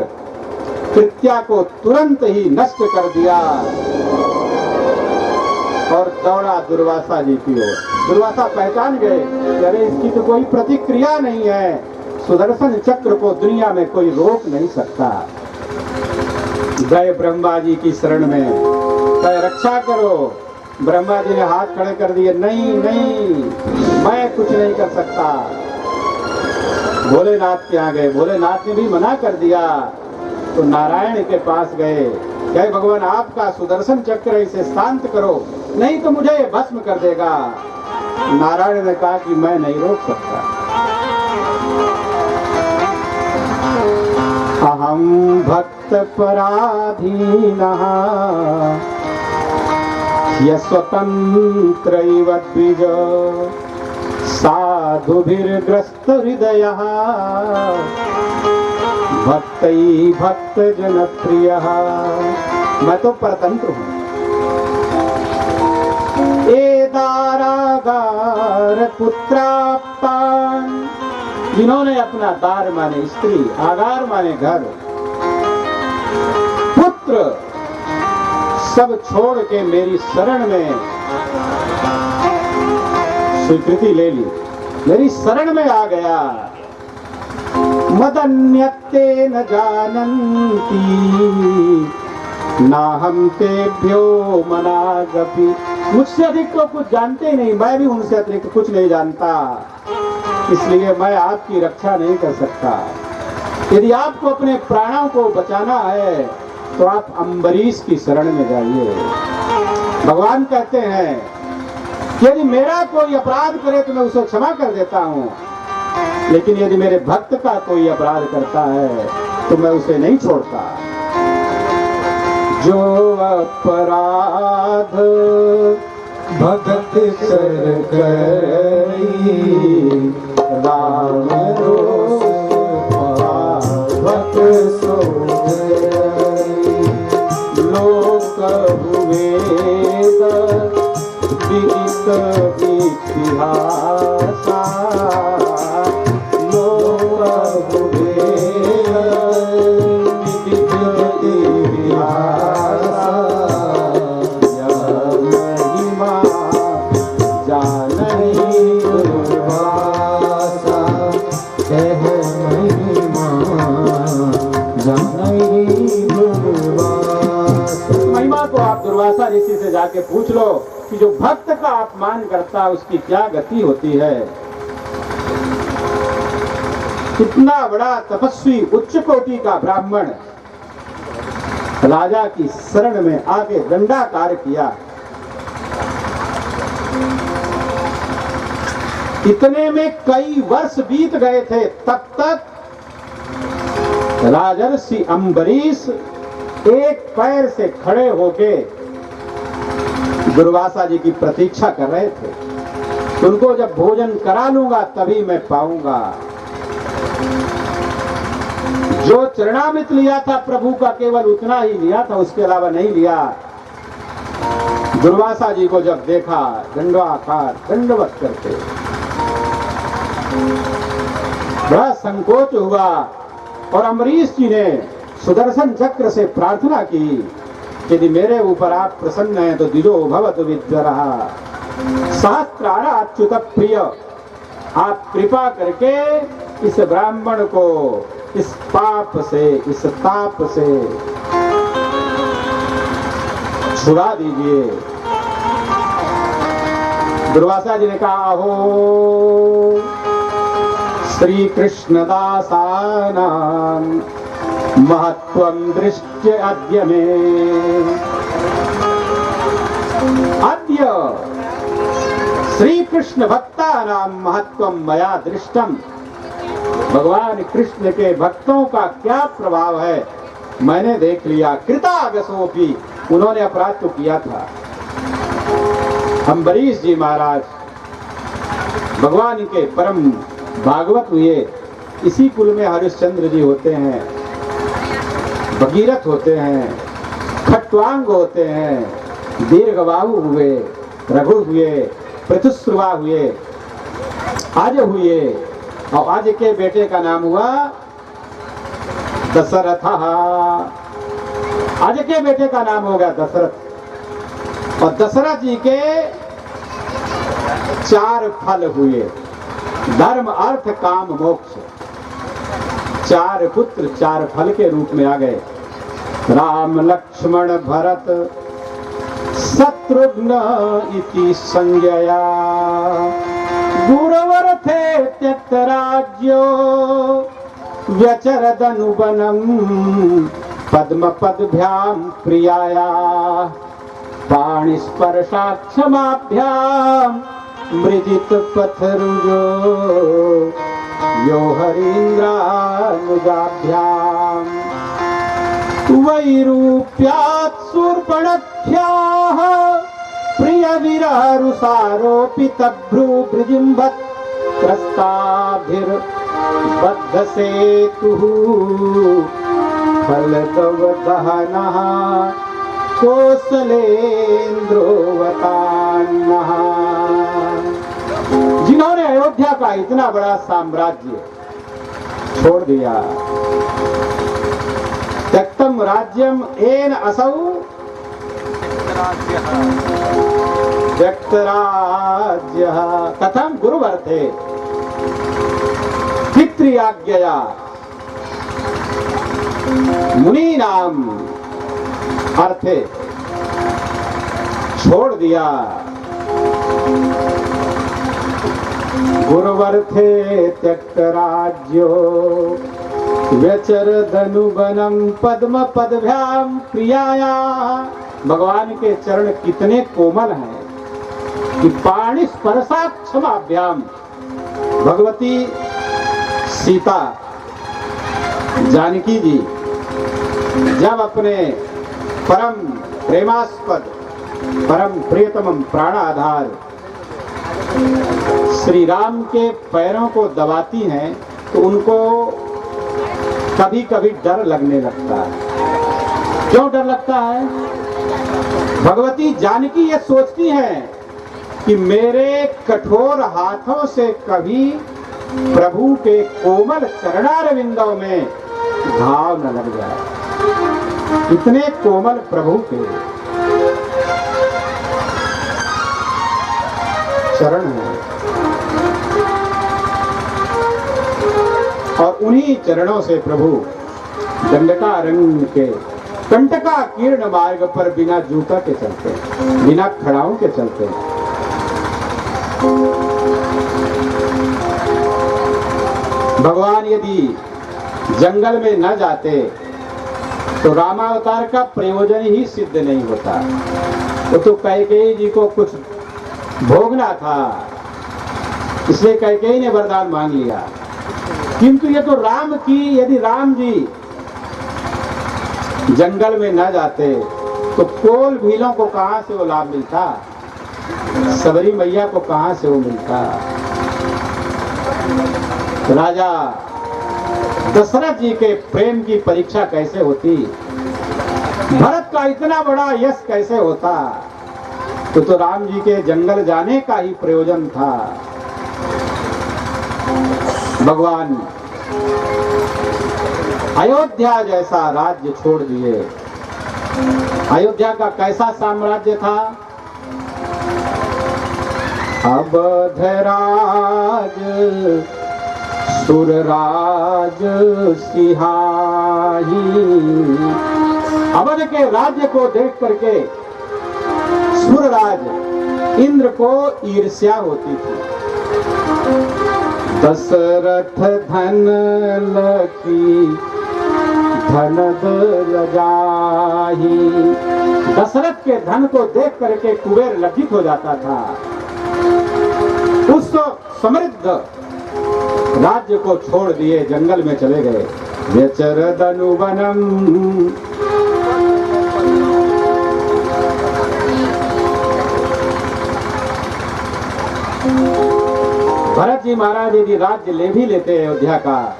कृत्या को तुरंत ही नष्ट कर दिया और दौड़ा दुर्वासा जी की ओर। दुर्वासा पहचान गए, अरे इसकी तो कोई प्रतिक्रिया नहीं है, सुदर्शन चक्र को दुनिया में कोई रोक नहीं सकता। गए ब्रह्मा जी की शरण में, कहे रक्षा करो। ब्रह्मा जी ने हाथ खड़े कर दिए, नहीं नहीं मैं कुछ नहीं कर सकता। भोलेनाथ के यहाँ गए, भोलेनाथ ने भी मना कर दिया। तो नारायण के पास गए, कहे भगवान आपका सुदर्शन चक्र इसे शांत करो, नहीं तो मुझे ये भस्म कर देगा। नारायण ने कहा कि मैं नहीं रोक सकता। अहम भक्त पराधीनः स्वतंत्रैव द्विज साधुभिर्ग्रस्त हृदयः भक्तै भक्त जन प्रियः। मैं तो परतंत्र हूँ। ए दारागार पुत्रापान, जिन्होंने अपना दार माने स्त्री, आगार माने घर, पुत्र पुत्र सब छोड़ के मेरी शरण में स्वीकृति ले ली, मेरी शरण में आ गया। मदन्यते न जानन्ति नाहं तेभ्यो मनागपि। मुझसे अधिक तो कुछ जानते ही नहीं, मैं भी उनसे अतिरिक्त कुछ नहीं जानता, इसलिए मैं आपकी रक्षा नहीं कर सकता। यदि आपको अपने प्राणों को बचाना है तो आप अम्बरीश की शरण में जाइए। भगवान कहते हैं यदि मेरा कोई अपराध करे तो मैं उसे क्षमा कर देता हूं, लेकिन यदि मेरे भक्त का कोई अपराध करता है तो मैं उसे नहीं छोड़ता। जो अपराध भगत कर करी राम रोष पावक सो गई। लोक वेद विदित इतिहासा, लोक वेद विदित इतिहासा, यह महिमा जानहि दुर्वासा, कह महिमा जानहि दुर्वासा। महिमा को आप दुर्वासा ऋषि से जाके पूछ लो कि जो भक्त का अपमान करता है उसकी क्या गति होती है। कितना बड़ा तपस्वी उच्च कोटि का ब्राह्मण राजा की शरण में आके दंडाकार किया। इतने में कई वर्ष बीत गए थे, तब तक राजर्षि अम्बरीश एक पैर से खड़े होके दुर्वासा जी की प्रतीक्षा कर रहे थे। उनको जब भोजन करा लूंगा तभी मैं पाऊंगा। जो चरणामृत लिया था प्रभु का केवल उतना ही लिया था, उसके अलावा नहीं लिया। दुर्वासा जी को जब देखा दंडवाकार दंडवत करके, बड़ा संकोच हुआ और अम्बरीश जी ने सुदर्शन चक्र से प्रार्थना की, यदि मेरे ऊपर आप प्रसन्न हैं तो दिजो भवतु विद्वरः सहस्रारा अच्युत प्रिय। आप कृपा करके इस ब्राह्मण को इस पाप से, इस ताप से छुड़ा दीजिए। दुर्वासा जी ने कहा, हो श्री कृष्ण दासानां महत्वं दृष्ट्य अद्य मे। अद्य श्री कृष्ण भक्तानां महत्वं मया दृष्टम। भगवान कृष्ण के भक्तों का क्या प्रभाव है मैंने देख लिया। कृतागसोपि, उन्होंने अपराध तो किया था। अम्बरीश जी महाराज भगवान के परम भागवत हुए। इसी कुल में हरिश्चंद्र जी होते हैं, भगीरथ होते हैं, खट्वांग होते हैं, दीर्घबाहु हुए, रघु हुए, पृथुश्रवा हुए, आज हुए, और आज के बेटे का नाम हुआ दशरथ। आज के बेटे का नाम हो गया दशरथ। और दशरथ जी के 4 फल हुए, धर्म अर्थ काम मोक्ष। 4 पुत्र 4 फल के रूप में आ गए। राम लक्ष्मण भरत शत्रुघ्न इति संज्ञया, गुरवर थे त्यक्त राज्यो व्यचरदनुवनम पद्म पदभ्याम प्रियाया, पाणिस्पर्शाक्षमाभ्याम मृजित पथरुजो यो हरीन्द्रानुजाभ्याम, वैरूप्यात् शूर्पणख्याः प्रिय विरहरुसारोपितभ्रू बृजिम्भत् त्रस्ताभिर्बद्ध सेतुः फलदवदहनः कोसलेन्द्रोवतान्नः। जिन्होंने अयोध्या का इतना बड़ा साम्राज्य छोड़ दिया, त्यक्तम राज्यम एन असौ त्यक्तराज्यः कथम गुरुवर्थे पितृयाज्ञया मुनीनाम अर्थे छोड़ दिया। गुरुवर्थे त्यक्त राज्यो व्यचरदनुवनम पद्म पदभ्याम प्रियाया। भगवान के चरण कितने कोमल हैं कि पाणि स्पर्शात् क्षमाभ्याम। भगवती सीता जानकी जी जब अपने परम प्रेमास्पद परम प्रियतम प्राणाधार श्री राम के पैरों को दबाती हैं तो उनको कभी कभी डर लगने लगता है। क्यों डर लगता है? भगवती जानकी ये सोचती हैं कि मेरे कठोर हाथों से कभी प्रभु के कोमल चरणारविंदों में घाव न लग जाए। इतने कोमल प्रभु के चरण हैं और उन्हीं चरणों से प्रभु दंडकारण्य के कंटका कीर्ण मार्ग पर बिना जूता के चलते हैं, बिना खड़ाओं के चलते हैं। भगवान यदि जंगल में न जाते तो रामावतार का प्रयोजन ही सिद्ध नहीं होता। वो तो कैकेयी जी को कुछ भोगना था, इसलिए कैकेयी ने वरदान मांग लिया। किंतु ये तो राम की, यदि राम जी जंगल में न जाते तो कोल भीलों को कहां से वो लाभ मिलता, सबरी मैया को कहां से वो मिलता। राजा दशरथ जी के प्रेम की परीक्षा कैसे होती, भरत का इतना बड़ा यश कैसे होता। तो राम जी के जंगल जाने का ही प्रयोजन था। भगवान अयोध्या जैसा राज्य छोड़ दिए। अयोध्या का कैसा साम्राज्य था? अवधराज सुरराज सिहाही। अवध के राज्य को देख करके सुरराज इंद्र को ईर्ष्या होती थी। दशरथ धन लकी धनद लजाही। दशरथ के धन को देख करके कुबेर लज्जित हो जाता था। उस समृद्ध राज्य को छोड़ दिए, जंगल में चले गए। व्यचरदनुवनम। भरत जी महाराज यदि राज्य ले भी लेते अयोध्या का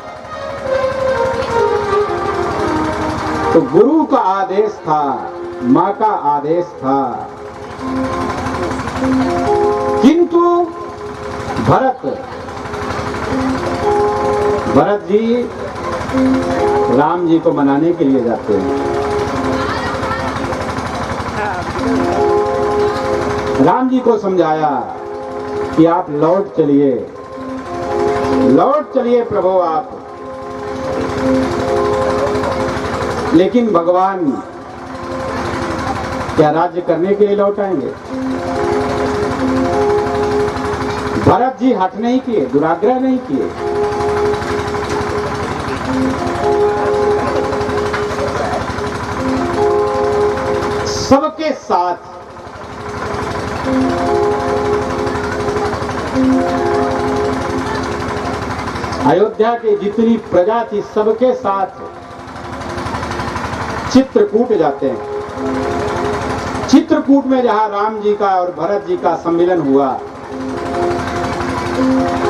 तो गुरु का आदेश था, मां का आदेश था। किंतु भरत जी राम जी को मनाने के लिए जाते हैं। राम जी को समझाया कि आप लौट चलिए प्रभु आप। लेकिन भगवान क्या राज्य करने के लिए लौट आएंगे? भरत जी हठ नहीं किए, दुराग्रह नहीं किए। सबके साथ अयोध्या की जितनी प्रजा थी सबके साथ चित्रकूट जाते हैं। चित्रकूट में जहां राम जी का और भरत जी का सम्मिलन हुआ,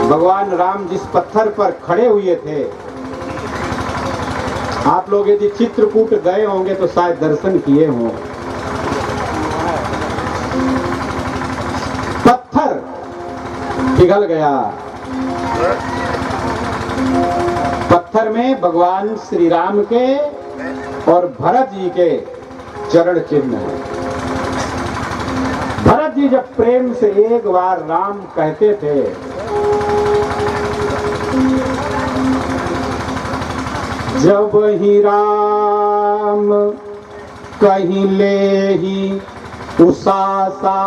भगवान राम जिस पत्थर पर खड़े हुए थे, आप लोग यदि चित्रकूट गए होंगे तो शायद दर्शन किए हों। पत्थर पिघल गया। पत्थर में भगवान श्री राम के और भरत जी के चरण चिन्ह है। भरत जी जब प्रेम से एक बार राम कहते थे, जब ही राम कहीं ले ही उसासा,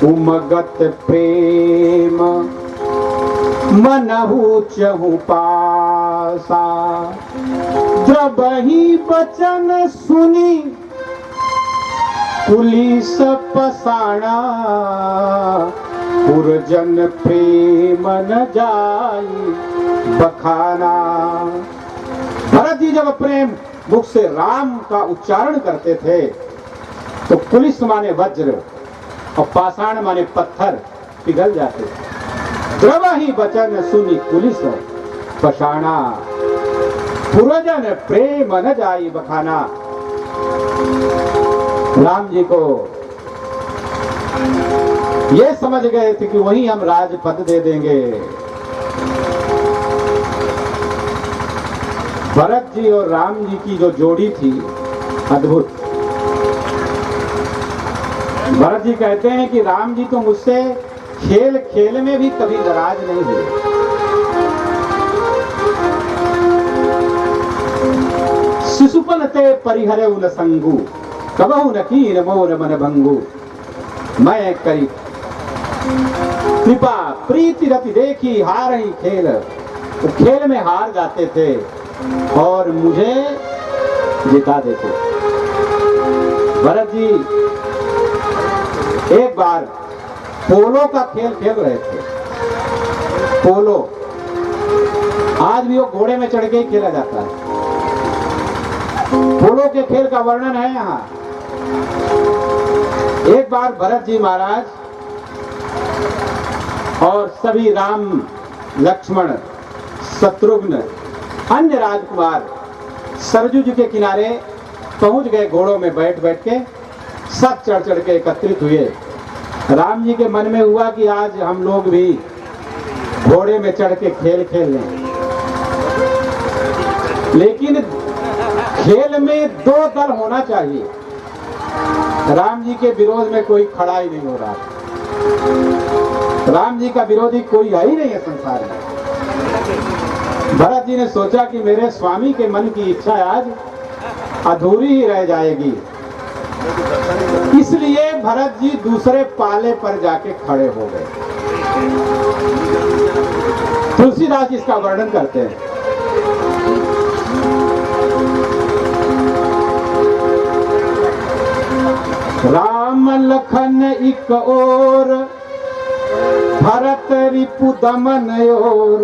उमगत प्रेम मनहु चहु पासा। जब ही बचन सुनी पुलिस पसाणा, पुरजन प्रेम न जाई बखाना। भरत जी जब प्रेम मुख से राम का उच्चारण करते थे तो पुलिस माने वज्र और पाषाण माने पत्थर पिघल जाते। द्रव ही वचन सुनी पुलिस पसाणा, पुरजन प्रेम न जाई बखाना। राम जी को ये समझ गए थे कि वहीं हम राजपद दे देंगे। भरत जी और राम जी की जो जोड़ी थी अद्भुत। भरत जी कहते हैं कि राम जी तो मुझसे खेल खेल में भी कभी नाराज नहीं हुए। शिशुपन ते परिहरे उन संगु, कबहु न कीन मोर मन भंगु। मैं करी कृपा प्रीति रति देखी हार ही खेल। तो खेल में हार जाते थे और मुझे जिता देते। भरत जी एक बार पोलो का खेल खेल रहे थे। पोलो आज भी वो घोड़े में चढ़ के ही खेला जाता है। पोलो के खेल का वर्णन है यहाँ। एक बार भरत जी महाराज और सभी राम लक्ष्मण शत्रुघ्न अन्य राजकुमार सरजू जी के किनारे पहुंच गए। घोड़ों में बैठ बैठ के सब चढ़ चढ़ के एकत्रित हुए। राम जी के मन में हुआ कि आज हम लोग भी घोड़े में चढ़ के खेल खेल लें। लेकिन खेल में दो दल होना चाहिए। राम जी के विरोध में कोई खड़ा ही नहीं हो रहा। राम जी का विरोधी कोई है ही नहीं है संसार में। भरत जी ने सोचा कि मेरे स्वामी के मन की इच्छा आज अधूरी ही रह जाएगी। इसलिए भरत जी दूसरे पाले पर जाके खड़े हो गए। तुलसीदास इसका वर्णन करते हैं। राम लखन इक ओर, भरत रिपु दमन ओर।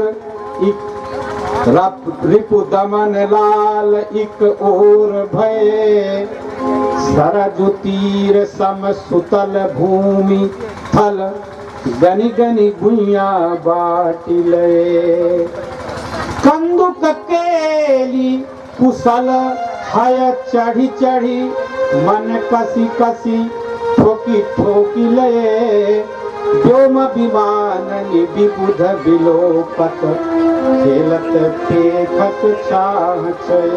रिपु दमन लाल इक ओर भय, सरजु तीर सम सुतल भूमि थल, गनि गनि गुइया बाटी लय। कंदुक केली कुशल हय चढ़ी चढ़ी, मन कसी कसी ठोकी ठोकी लय। व्योम विमान विबुध विलोपत, खेलत पेखत छाह छय।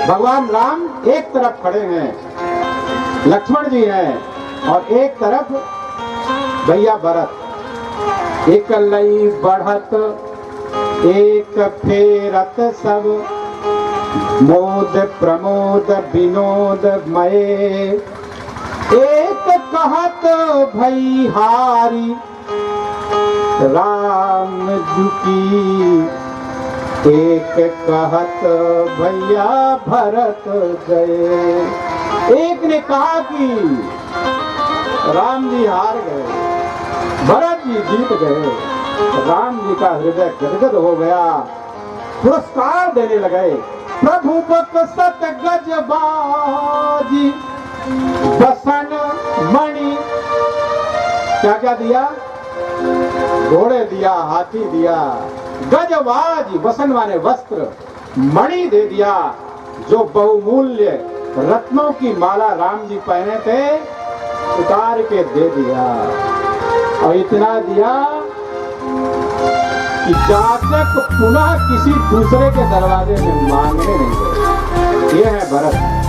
भगवान राम एक तरफ खड़े हैं, लक्ष्मण जी हैं, और एक तरफ भैया भरत। एक लई बढ़त एक फेरत सब, मोद प्रमोद विनोद मये। एक कहत भई हारी, राम जुकी। एक कहत भैया भरत गए। एक ने कहा कि राम जी हार गए, भरत जी जीत गए। राम जी का हृदय गदगद हो गया, पुरस्कार देने लगे। प्रभु बक्सत गजबाजी, बसन मणि। क्या क्या दिया? घोड़े दिया, हाथी दिया, गजबाज वसन माने वस्त्र, मणि दे दिया। जो बहुमूल्य रत्नों की माला राम जी पहने थे उतार के दे दिया। और इतना दिया कि जातक पुनः किसी दूसरे के दरवाजे में मांगने नहीं गए। ये है भरत।